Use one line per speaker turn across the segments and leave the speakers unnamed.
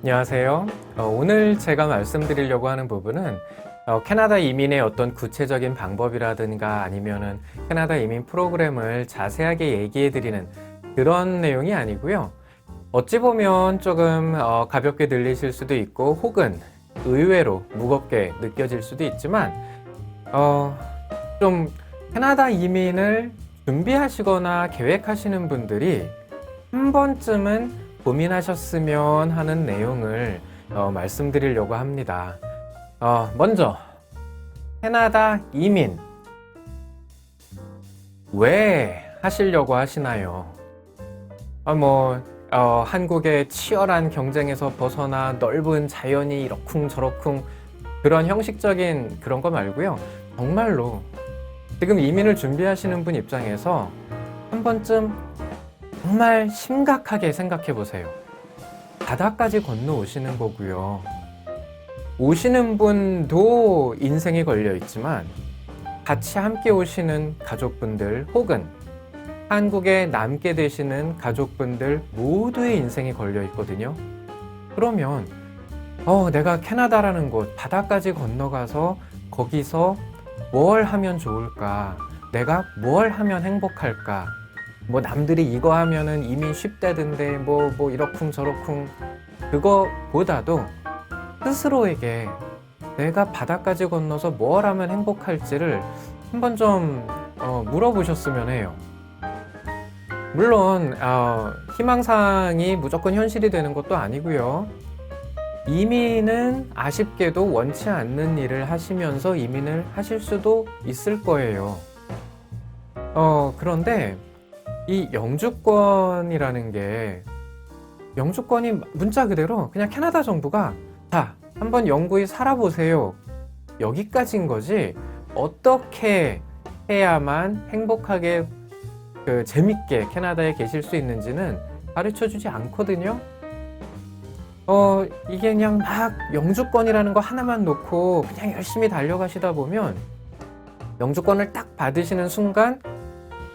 안녕하세요. 오늘 제가 말씀드리려고 하는 부분은 캐나다 이민의 어떤 구체적인 방법이라든가 아니면은 캐나다 이민 프로그램을 자세하게 얘기해 드리는 그런 내용이 아니고요. 어찌 보면 조금 가볍게 들리실 수도 있고 혹은 의외로 무겁게 느껴질 수도 있지만 좀 캐나다 이민을 준비하시거나 계획하시는 분들이 한 번쯤은 고민하셨으면 하는 내용을 말씀드리려고 합니다. 먼저 캐나다 이민 왜 하시려고 하시나요? 한국의 치열한 경쟁에서 벗어나 넓은 자연이 이러쿵저러쿵 그런 형식적인 그런 거 말고요. 정말로 지금 이민을 준비하시는 분 입장에서 한 번쯤 정말 심각하게 생각해 보세요. 바다까지 건너오시는 거고요. 오시는 분도 인생이 걸려 있지만 같이 함께 오시는 가족분들 혹은 한국에 남게 되시는 가족분들 모두의 인생이 걸려 있거든요. 그러면 내가 캐나다라는 곳 바다까지 건너가서 거기서 뭘 하면 좋을까? 내가 뭘 하면 행복할까? 남들이 이거 하면은 이민 쉽다던데 이러쿵저러쿵 그거보다도 스스로에게 내가 바다까지 건너서 뭘 하면 행복할지를 한번 좀 물어보셨으면 해요. 물론 희망사항이 무조건 현실이 되는 것도 아니고요. 이민은 아쉽게도 원치 않는 일을 하시면서 이민을 하실 수도 있을 거예요. 그런데 이 영주권이라는 게 영주권이 문자 그대로 그냥 캐나다 정부가 자, 한번 영구히 살아보세요. 여기까지인 거지 어떻게 해야만 행복하게 재밌게 캐나다에 계실 수 있는지는 가르쳐 주지 않거든요. 이게 그냥 막 영주권이라는 거 하나만 놓고 그냥 열심히 달려가시다 보면 영주권을 딱 받으시는 순간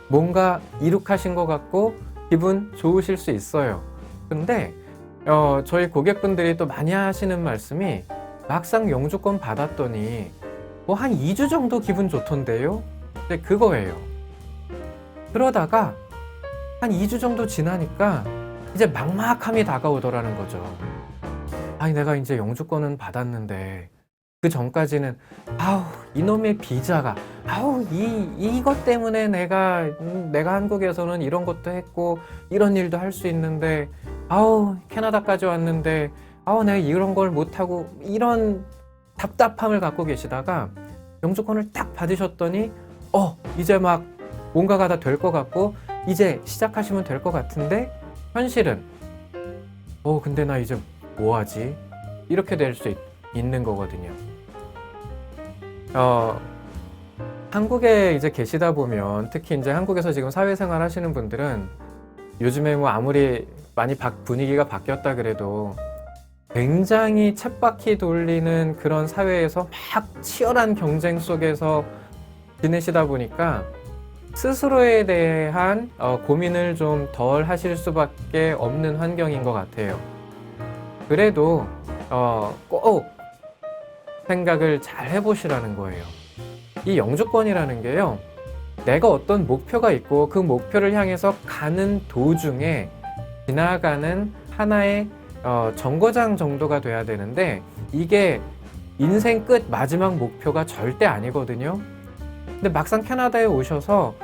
뭔가 이룩하신 것 같고 기분 좋으실 수 있어요. 근데 저희 고객분들이 또 많이 하시는 말씀이 막상 영주권 받았더니 한 2주 정도 기분 좋던데요? 근데 그거예요. 그러다가 한 2주 정도 지나니까 이제 막막함이 다가오더라는 거죠. 아니 내가 이제 영주권은 받았는데 그 전까지는 이놈의 비자가 이것 때문에 내가 한국에서는 이런 것도 했고 이런 일도 할 수 있는데 캐나다까지 왔는데 내가 이런 걸 못하고 이런 답답함을 갖고 계시다가 영주권을 딱 받으셨더니 이제 막 뭔가가 다 될 것 같고 이제 시작하시면 될 것 같은데 현실은 근데 나 이제 뭐 하지? 이렇게 될 수 있는 거거든요. 한국에 이제 계시다 보면 특히 이제 한국에서 지금 사회생활 하시는 분들은 요즘에 아무리 많이 분위기가 바뀌었다 그래도 굉장히 쳇바퀴 돌리는 그런 사회에서 막 치열한 경쟁 속에서 지내시다 보니까 스스로에 대한 고민을 좀 덜 하실 수밖에 없는 환경인 것 같아요. 그래도 꼭 생각을 잘 해보시라는 거예요. 이 영주권이라는 게요. 내가 어떤 목표가 있고 그 목표를 향해서 가는 도중에 지나가는 하나의 정거장 정도가 돼야 되는데 이게 인생 끝 마지막 목표가 절대 아니거든요. 근데 막상 캐나다에 오셔서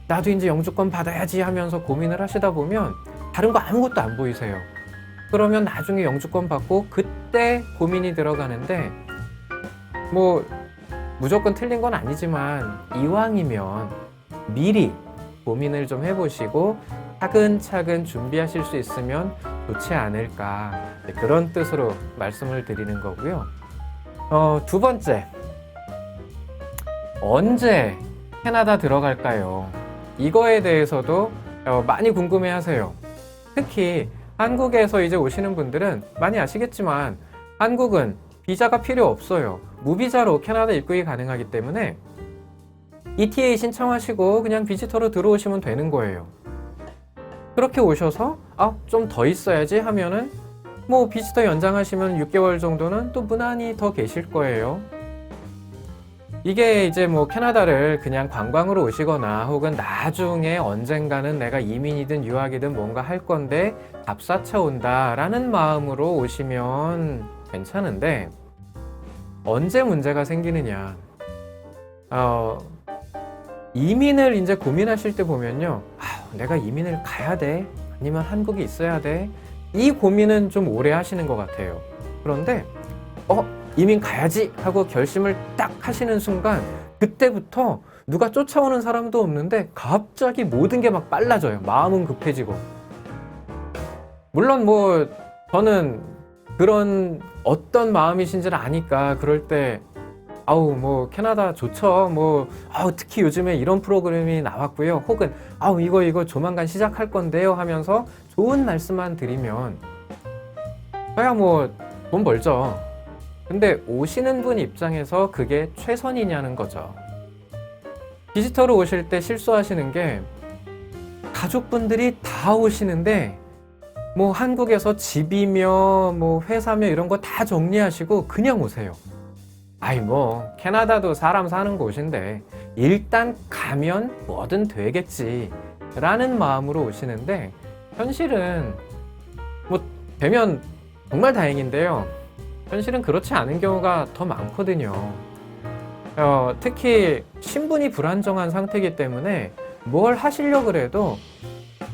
나도 이제 영주권 받아야지 하면서 고민을 하시다 보면 다른 거 아무것도 안 보이세요. 그러면 나중에 영주권 받고 그때 고민이 들어가는데 무조건 틀린 건 아니지만 이왕이면 미리 고민을 좀 해보시고 차근차근 준비하실 수 있으면 좋지 않을까 그런 뜻으로 말씀을 드리는 거고요. 두 번째, 언제 캐나다 들어갈까요? 이거에 대해서도 많이 궁금해 하세요. 특히 한국에서 이제 오시는 분들은 많이 아시겠지만 한국은 비자가 필요 없어요. 무비자로 캐나다 입국이 가능하기 때문에 ETA 신청하시고 그냥 비지터로 들어오시면 되는 거예요. 그렇게 오셔서 좀 더 있어야지 하면은 뭐 비지터 연장하시면 6개월 정도는 또 무난히 더 계실 거예요. 이게 이제 뭐 캐나다를 그냥 관광으로 오시거나 혹은 나중에 언젠가는 내가 이민이든 유학이든 뭔가 할 건데 답사차 온다라는 마음으로 오시면 괜찮은데, 언제 문제가 생기느냐. 이민을 이제 고민하실 때 보면요. 내가 이민을 가야 돼? 아니면 한국에 있어야 돼? 이 고민은 좀 오래 하시는 것 같아요. 그런데 이민 가야지 하고 결심을 딱 하시는 순간, 그때부터 누가 쫓아오는 사람도 없는데 갑자기 모든 게 막 빨라져요. 마음은 급해지고. 물론 뭐 저는 그런 어떤 마음이신지를 아니까 그럴 때 뭐 캐나다 좋죠. 특히 요즘에 이런 프로그램이 나왔고요. 혹은 이거 조만간 시작할 건데요 하면서 좋은 말씀만 드리면 저야 뭐 돈 벌죠. 근데 오시는 분 입장에서 그게 최선이냐는 거죠. 비지터로 오실 때 실수하시는 게, 가족분들이 다 오시는데 뭐 한국에서 집이며 뭐 회사며 이런 거 다 정리하시고 그냥 오세요. 뭐 캐나다도 사람 사는 곳인데 일단 가면 뭐든 되겠지 라는 마음으로 오시는데, 현실은 뭐 되면 정말 다행인데요, 현실은 그렇지 않은 경우가 더 많거든요. 특히 신분이 불안정한 상태이기 때문에 뭘 하시려고 그래도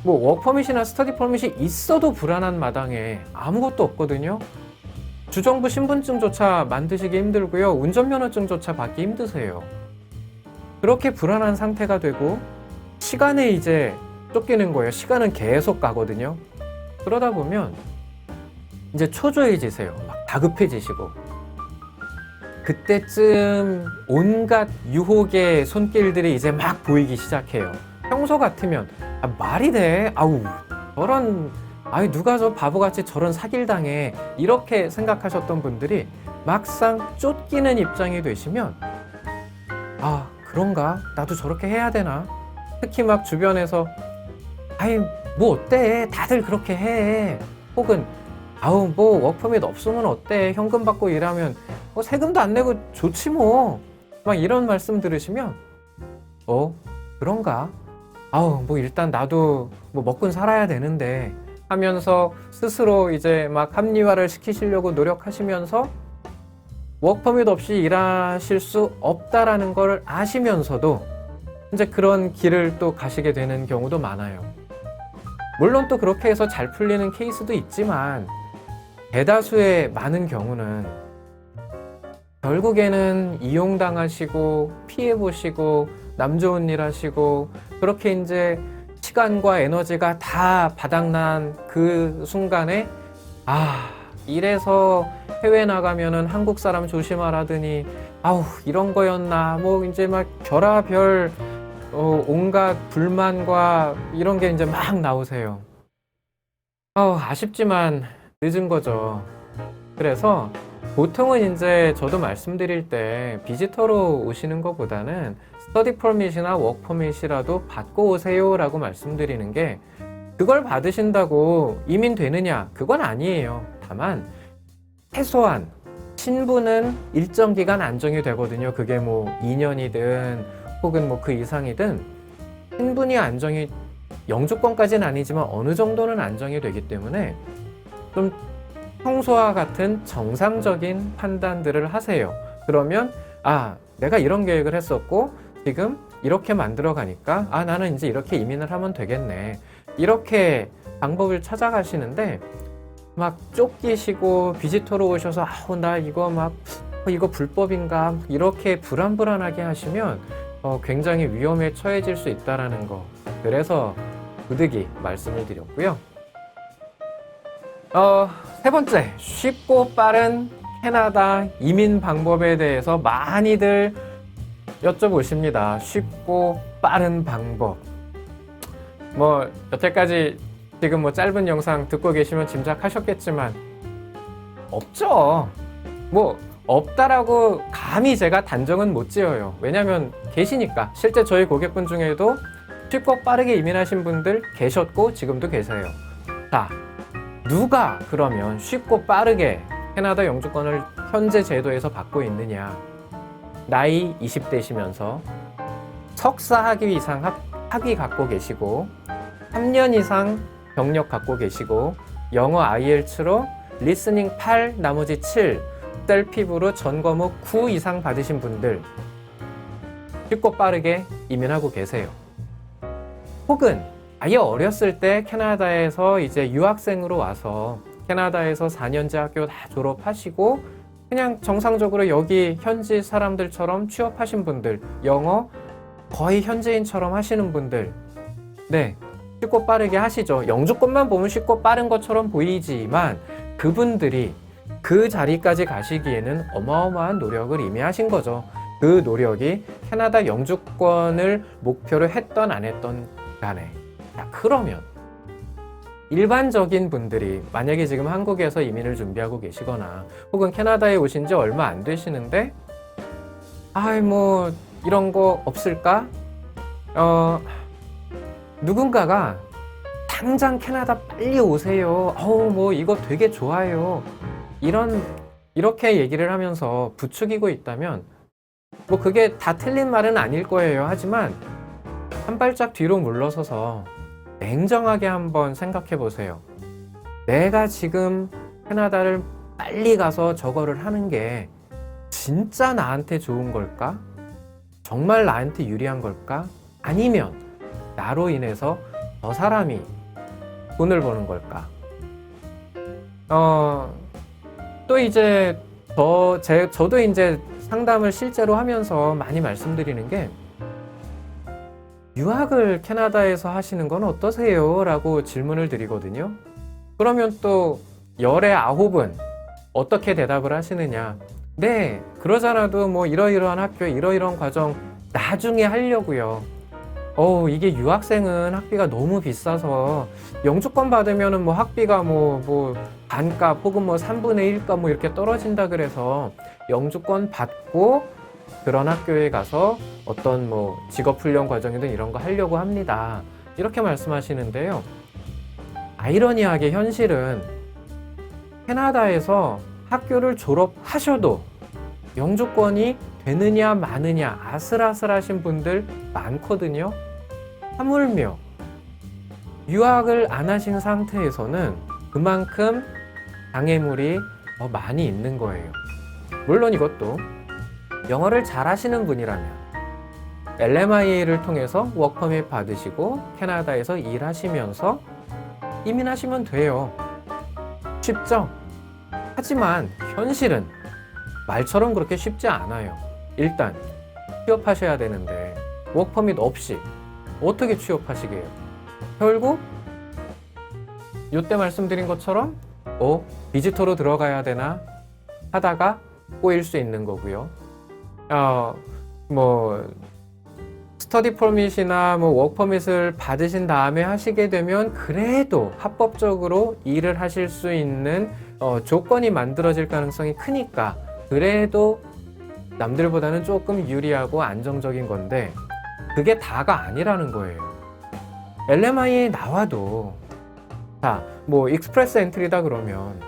뭐 워크퍼밋이나 스터디 퍼밋이 있어도 불안한 마당에 아무것도 없거든요. 주정부 신분증조차 만드시기 힘들고요. 운전면허증조차 받기 힘드세요. 그렇게 불안한 상태가 되고 시간에 이제 쫓기는 거예요. 시간은 계속 가거든요. 그러다 보면 이제 초조해지세요. 막 다급해지시고. 그때쯤 온갖 유혹의 손길들이 이제 막 보이기 시작해요. 평소 같으면 말이 돼? 저런 누가 저 바보같이 저런 사기를 당해, 이렇게 생각하셨던 분들이 막상 쫓기는 입장이 되시면 그런가? 나도 저렇게 해야 되나? 특히 막 주변에서 뭐 어때? 다들 그렇게 해. 혹은 뭐 워크퍼밋 없으면 어때? 현금 받고 일하면 세금도 안 내고 좋지 뭐. 막 이런 말씀 들으시면 그런가? 뭐 일단 나도 뭐 먹고 살아야 되는데 하면서 스스로 이제 막 합리화를 시키시려고 노력하시면서 워크퍼밋 없이 일하실 수 없다라는 걸 아시면서도 이제 그런 길을 또 가시게 되는 경우도 많아요. 물론 또 그렇게 해서 잘 풀리는 케이스도 있지만, 대다수의 많은 경우는 결국에는 이용당하시고 피해보시고 남 좋은 일 하시고, 그렇게 이제 시간과 에너지가 다 바닥난 그 순간에 이래서 해외 나가면은 한국 사람 조심하라더니 이런 거였나, 뭐 이제 막 별하별 온갖 불만과 이런 게 이제 막 나오세요. 아쉽지만 늦은 거죠. 그래서 보통은 이제 저도 말씀드릴 때 비지터로 오시는 것보다는 스터디 퍼밋이나 워크 퍼밋이라도 받고 오세요 라고 말씀드리는 게, 그걸 받으신다고 이민 되느냐? 그건 아니에요. 다만 최소한 신분은 일정 기간 안정이 되거든요. 그게 뭐 2년이든 혹은 뭐 그 이상이든 신분이 안정이, 영주권까지는 아니지만 어느 정도는 안정이 되기 때문에 좀 평소와 같은 정상적인 판단들을 하세요. 그러면 내가 이런 계획을 했었고 지금 이렇게 만들어 가니까 나는 이제 이렇게 이민을 하면 되겠네, 이렇게 방법을 찾아가시는데, 막 쫓기시고 비지터로 오셔서 나 이거 이거 불법인가 이렇게 불안불안하게 하시면 굉장히 위험에 처해질 수 있다라는 거, 그래서 부득이 말씀을 드렸고요. 세 번째, 쉽고 빠른 캐나다 이민 방법에 대해서 많이들 여쭤보십니다. 쉽고 빠른 방법. 뭐 여태까지 지금 뭐 짧은 영상 듣고 계시면 짐작하셨겠지만 없죠. 뭐 없다라고 감히 제가 단정은 못 지어요. 왜냐면 계시니까. 실제 저희 고객분 중에도 쉽고 빠르게 이민하신 분들 계셨고 지금도 계세요. 자, 누가 그러면 쉽고 빠르게 캐나다 영주권을 현재 제도에서 받고 있느냐? 나이 20대시면서 석사 학위 이상 학위 갖고 계시고 3년 이상 경력 갖고 계시고 영어 IELTS로 리스닝 8, 나머지 7, 셀피브로 전 과목 9 이상 받으신 분들 쉽고 빠르게 이민하고 계세요. 혹은 아예 어렸을 때 캐나다에서 이제 유학생으로 와서 캐나다에서 4년제 학교 다 졸업하시고 그냥 정상적으로 여기 현지 사람들처럼 취업하신 분들, 영어 거의 현지인처럼 하시는 분들, 네, 쉽고 빠르게 하시죠. 영주권만 보면 쉽고 빠른 것처럼 보이지만 그분들이 그 자리까지 가시기에는 어마어마한 노력을 이미 하신 거죠. 그 노력이 캐나다 영주권을 목표로 했던 안 했던 간에. 자, 그러면 일반적인 분들이 만약에 지금 한국에서 이민을 준비하고 계시거나 혹은 캐나다에 오신 지 얼마 안 되시는데 뭐 이런 거 없을까? 누군가가 당장 캐나다 빨리 오세요. 뭐 이거 되게 좋아요. 이렇게 얘기를 하면서 부추기고 있다면 뭐 그게 다 틀린 말은 아닐 거예요. 하지만 한 발짝 뒤로 물러서서 냉정하게 한번 생각해 보세요. 내가 지금 캐나다를 빨리 가서 저거를 하는 게 진짜 나한테 좋은 걸까? 정말 나한테 유리한 걸까? 아니면 나로 인해서 저 사람이 돈을 버는 걸까? 또 이제 저도 이제 상담을 실제로 하면서 많이 말씀드리는 게 유학을 캐나다에서 하시는 건 어떠세요? 라고 질문을 드리거든요. 그러면 또 열의 9은 어떻게 대답을 하시느냐? 네, 그러잖아도 뭐 이러이러한 학교, 이러이러한 과정 나중에 하려고요. 이게 유학생은 학비가 너무 비싸서 영주권 받으면은 뭐 학비가 뭐 반값 혹은 뭐 3분의 1값 뭐 이렇게 떨어진다 그래서 영주권 받고 그런 학교에 가서 어떤 뭐 직업훈련 과정이든 이런 거 하려고 합니다. 이렇게 말씀하시는데요. 아이러니하게 현실은 캐나다에서 학교를 졸업하셔도 영주권이 되느냐 마느냐 아슬아슬하신 분들 많거든요. 하물며 유학을 안 하신 상태에서는 그만큼 장애물이 더 많이 있는 거예요. 물론 이것도 영어를 잘 하시는 분이라면 LMIA를 통해서 워크퍼밋 받으시고 캐나다에서 일하시면서 이민하시면 돼요. 쉽죠? 하지만 현실은 말처럼 그렇게 쉽지 않아요. 일단 취업하셔야 되는데 워크퍼밋 없이 어떻게 취업하시게요? 결국 이때 말씀드린 것처럼 비지터로 들어가야 되나 하다가 꼬일 수 있는 거고요. 스터디 퍼밋이나 워크퍼밋을 받으신 다음에 하시게 되면 그래도 합법적으로 일을 하실 수 있는 조건이 만들어질 가능성이 크니까 그래도 남들보다는 조금 유리하고 안정적인 건데 그게 다가 아니라는 거예요. LMIA 나와도 익스프레스 엔트리다 그러면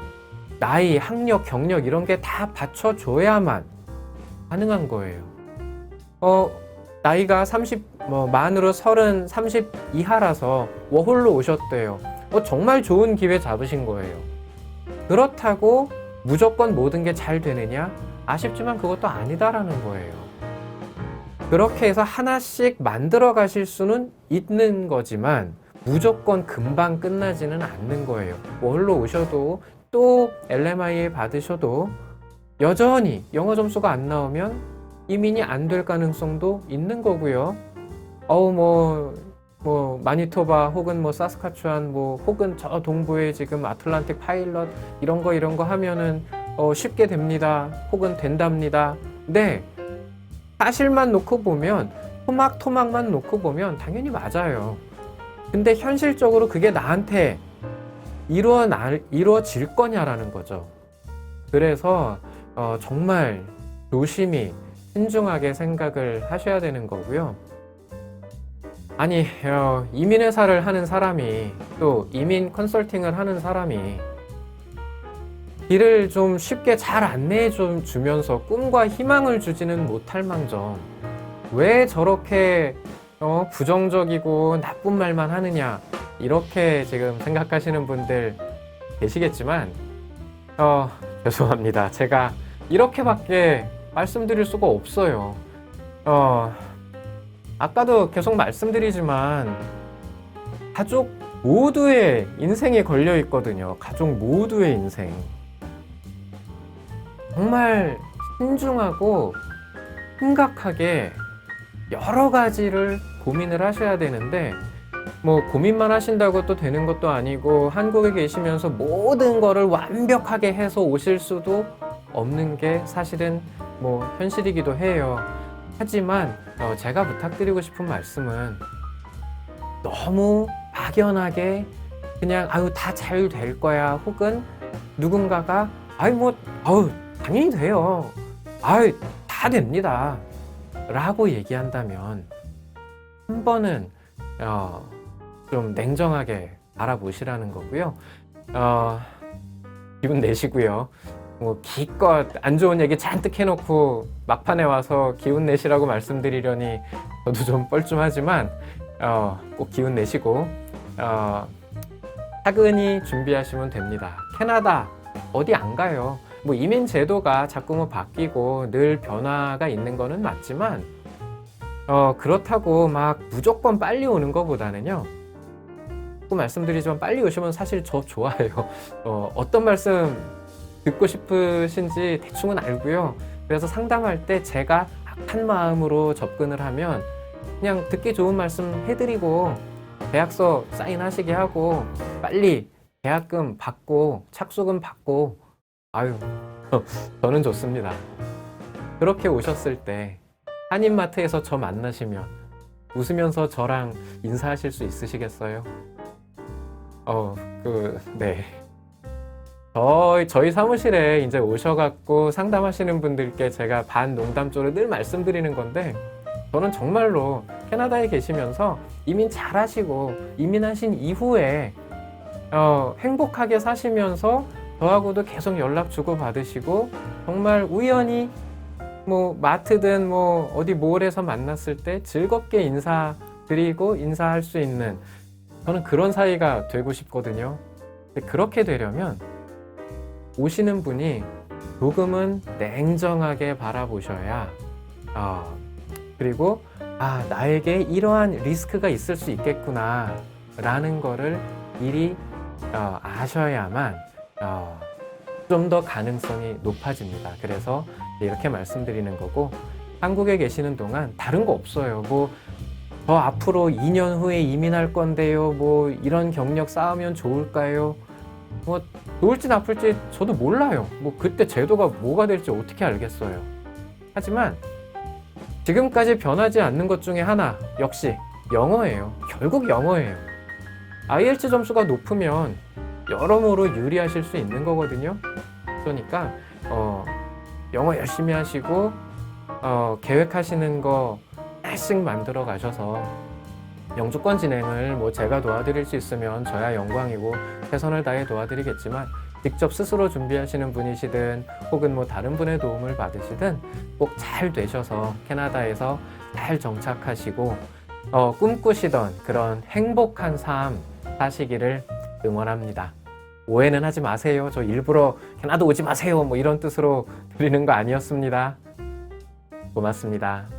나이, 학력, 경력 이런 게 다 받쳐줘야만 가능한 거예요. 나이가 30, 만으로 30, 30 이하라서 워홀로 오셨대요. 정말 좋은 기회 잡으신 거예요. 그렇다고 무조건 모든 게 잘 되느냐? 아쉽지만 그것도 아니다라는 거예요. 그렇게 해서 하나씩 만들어 가실 수는 있는 거지만 무조건 금방 끝나지는 않는 거예요. 워홀로 오셔도 또 LMIA 받으셔도 여전히 영어 점수가 안 나오면 이민이 안 될 가능성도 있는 거고요. 마니토바 혹은 사스카추안 혹은 저 동부에 지금 아틀란틱 파일럿 이런 거 하면은 쉽게 됩니다. 혹은 된답니다. 네. 사실만 놓고 보면 토막만 놓고 보면 당연히 맞아요. 근데 현실적으로 그게 나한테 이루어질 거냐라는 거죠. 그래서 정말 조심히 신중하게 생각을 하셔야 되는 거고요. 아니, 이민회사를 하는 사람이 또 이민 컨설팅을 하는 사람이 길을 좀 쉽게 잘 안내해 주면서 꿈과 희망을 주지는 못할 망정 왜 저렇게 부정적이고 나쁜 말만 하느냐 이렇게 지금 생각하시는 분들 계시겠지만 죄송합니다. 제가 이렇게밖에 말씀드릴 수가 없어요. 아까도 계속 말씀드리지만 가족 모두의 인생이 걸려 있거든요. 가족 모두의 인생. 정말 신중하고 심각하게 여러 가지를 고민을 하셔야 되는데 뭐 고민만 하신다고 또 되는 것도 아니고 한국에 계시면서 모든 거를 완벽하게 해서 오실 수도 없는 게 사실은 뭐 현실이기도 해요. 하지만 제가 부탁드리고 싶은 말씀은 너무 막연하게 그냥 다 잘 될 거야 혹은 누군가가 당연히 돼요. 다 됩니다. 라고 얘기한다면 한 번은 좀 냉정하게 바라보시라는 거고요. 기분 내시고요. 뭐 기껏 안 좋은 얘기 잔뜩 해놓고 막판에 와서 기운 내시라고 말씀드리려니 저도 좀 뻘쭘하지만 꼭 기운 내시고 차근히 준비하시면 됩니다. 캐나다 어디 안 가요. 뭐 이민 제도가 자꾸 뭐 바뀌고 늘 변화가 있는 거는 맞지만 그렇다고 막 무조건 빨리 오는 것보다는요. 또 말씀드리지만 빨리 오시면 사실 저 좋아해요. 어떤 말씀 듣고 싶으신지 대충은 알고요. 그래서 상담할 때 제가 악한 마음으로 접근을 하면 그냥 듣기 좋은 말씀 해드리고 계약서 사인하시게 하고 빨리 계약금 받고 착수금 받고 저는 좋습니다. 그렇게 오셨을 때 한인마트에서 저 만나시면 웃으면서 저랑 인사하실 수 있으시겠어요? 네. 저희 사무실에 이제 오셔갖고 상담하시는 분들께 제가 반 농담조로 늘 말씀드리는 건데 저는 정말로 캐나다에 계시면서 이민 잘 하시고 이민하신 이후에 행복하게 사시면서 저하고도 계속 연락 주고 받으시고 정말 우연히 뭐 마트든 뭐 어디 몰에서 만났을 때 즐겁게 인사드리고 인사할 수 있는 저는 그런 사이가 되고 싶거든요. 근데 그렇게 되려면 오시는 분이 조금은 냉정하게 바라보셔야 그리고 나에게 이러한 리스크가 있을 수 있겠구나 라는 거를 미리 아셔야만 좀 더 가능성이 높아집니다. 그래서 이렇게 말씀드리는 거고 한국에 계시는 동안 다른 거 없어요. 뭐 저 앞으로 2년 후에 이민할 건데요. 뭐 이런 경력 쌓으면 좋을까요? 뭐 좋을지 나쁠지 저도 몰라요. 뭐 그때 제도가 뭐가 될지 어떻게 알겠어요. 하지만 지금까지 변하지 않는 것 중에 하나 역시 영어예요. 결국 영어예요. IELTS 점수가 높으면 여러모로 유리하실 수 있는 거거든요. 그러니까 영어 열심히 하시고 계획하시는 거 하나씩 만들어 가셔서 영주권 진행을 뭐 제가 도와드릴 수 있으면 저야 영광이고 최선을 다해 도와드리겠지만 직접 스스로 준비하시는 분이시든 혹은 뭐 다른 분의 도움을 받으시든 꼭 잘 되셔서 캐나다에서 잘 정착하시고 꿈꾸시던 그런 행복한 삶 사시기를 응원합니다. 오해는 하지 마세요. 저 일부러 캐나다 오지 마세요 뭐 이런 뜻으로 드리는 거 아니었습니다. 고맙습니다.